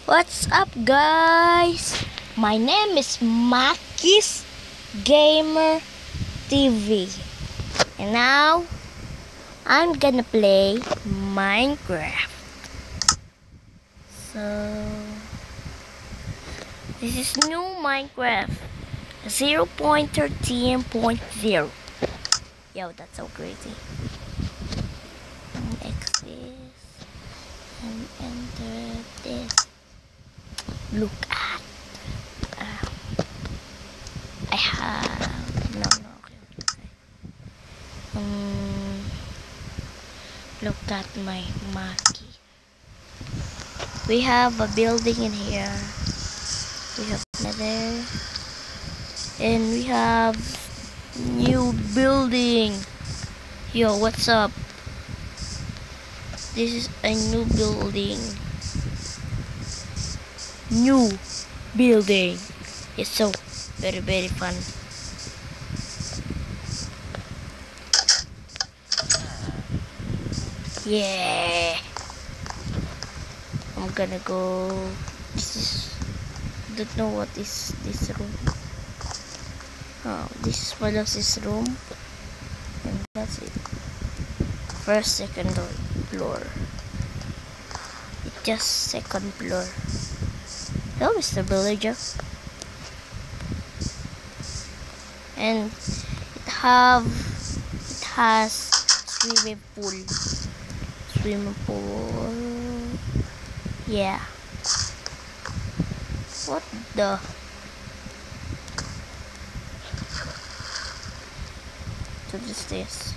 What's up, guys? My name is Makis Gamer TV, and now I'm gonna play Minecraft. So this is new Minecraft 0.13.0. Yo, that's so crazy. Exit and enter this. Look at I have no okay. Look at my Maki. We have a building in here. We have another, and we have new building. Yo, what's up? This is a new building. New building. It's so very fun. Yeah, I'm gonna go. This is, don't know what is this room. Oh, this is Veloci's room, and that's it. First, second floor. It's just second floor. Hello, Mr. Villager. And it has swimming pool. Yeah. What the? What is this?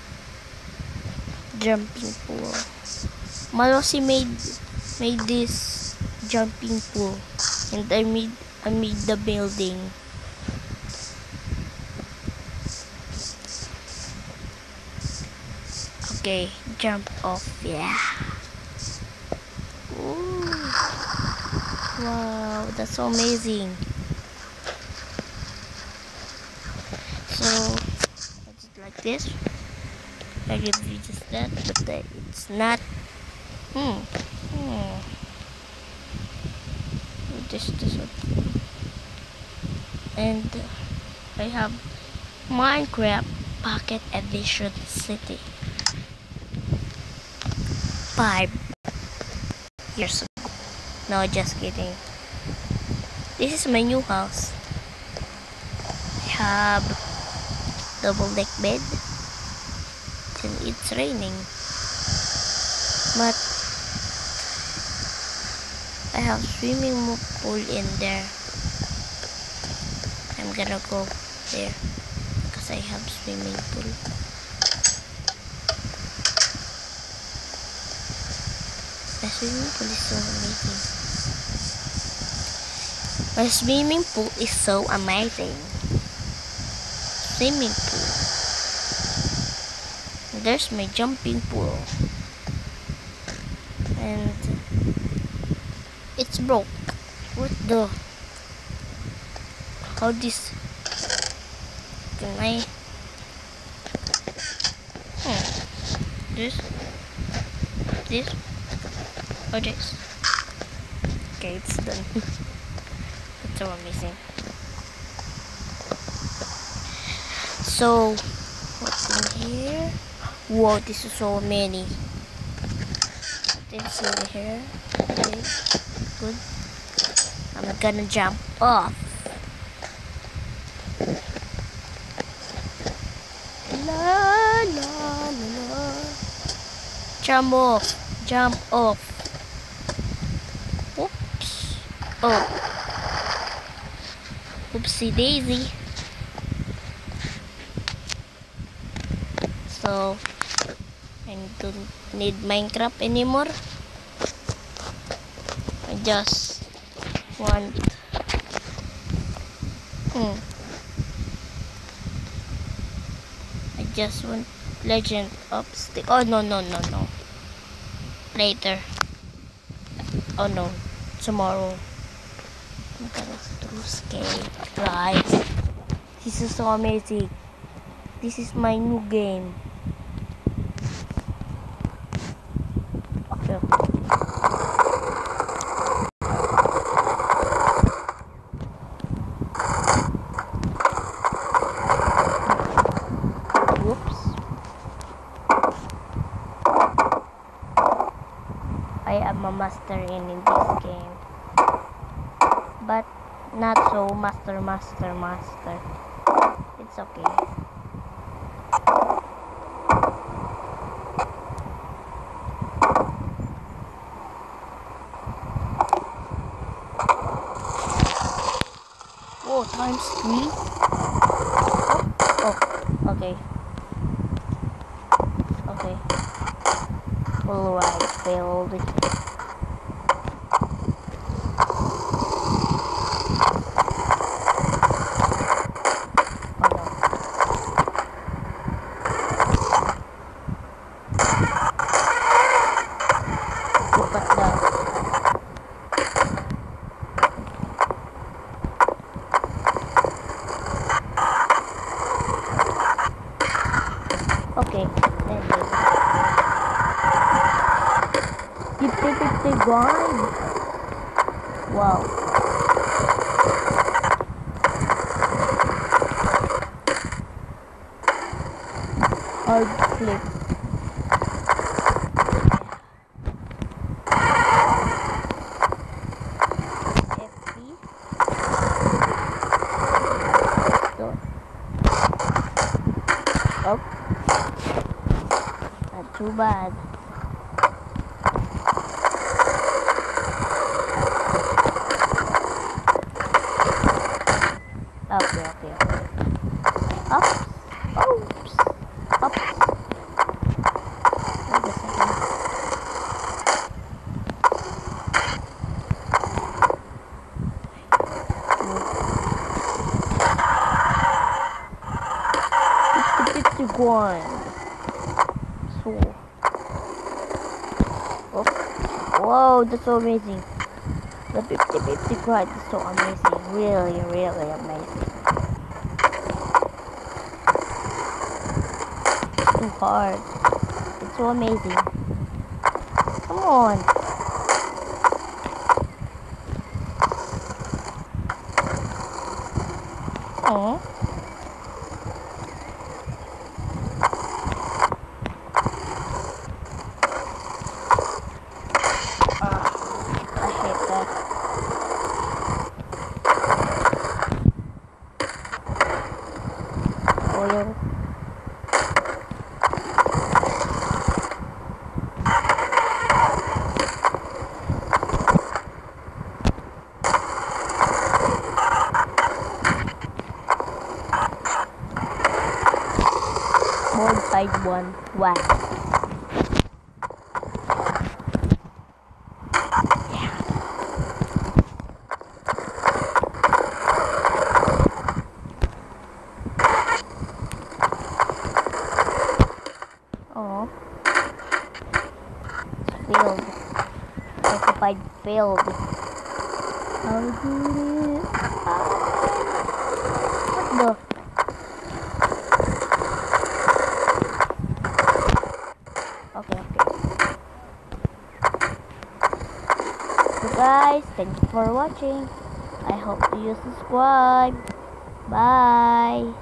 Jumping pool. Malosi made this jumping pool, and I made the building. Okay, jump off. Yeah. Ooh. Wow, that's so amazing. So I did like this. I give you just that, but it's not. This one. And I have Minecraft Pocket Edition City 5 years ago. No, just kidding. This is my new house. I have double deck bed, and it's raining, but I have swimming pool in there. I'm gonna go there because I have swimming pool. My swimming pool is so amazing. My swimming pool is so amazing. Swimming pool. And there's my jumping pool. And it's broke. What the? How this? Can I? This? Or this? Okay, it's done. It's so amazing. So, what's in here? Whoa, this is so many. What's in here? Okay, good. I'm gonna jump off. La la la la. Jump off. Jump off. Oops. Oh. Oopsie daisy. So I don't need Minecraft anymore. I just want Legend of Steel. Oh no. Later. Oh no. Tomorrow. I'm gonna do skate, guys. This is so amazing. This is my new game. Okay. master in this game, but not so master. It's okay. Oh, times 3. Oh, okay. All right, failed. Look at that. Okay, then this. 50-51. Wow. Hard flip. FP. Oh. Not too bad. Okay. Oops. Wait a second. One. So. Oh. Whoa, that's so amazing. The 50-50 grind is so amazing. Really amazing. It's too hard. It's so amazing. Come on. Oh. I hate that. Oil. Board side 1. Wow. Oh. Failed. Occupied failed. How did it? What the? Okay. So guys, thank you for watching. I hope you subscribe. Bye.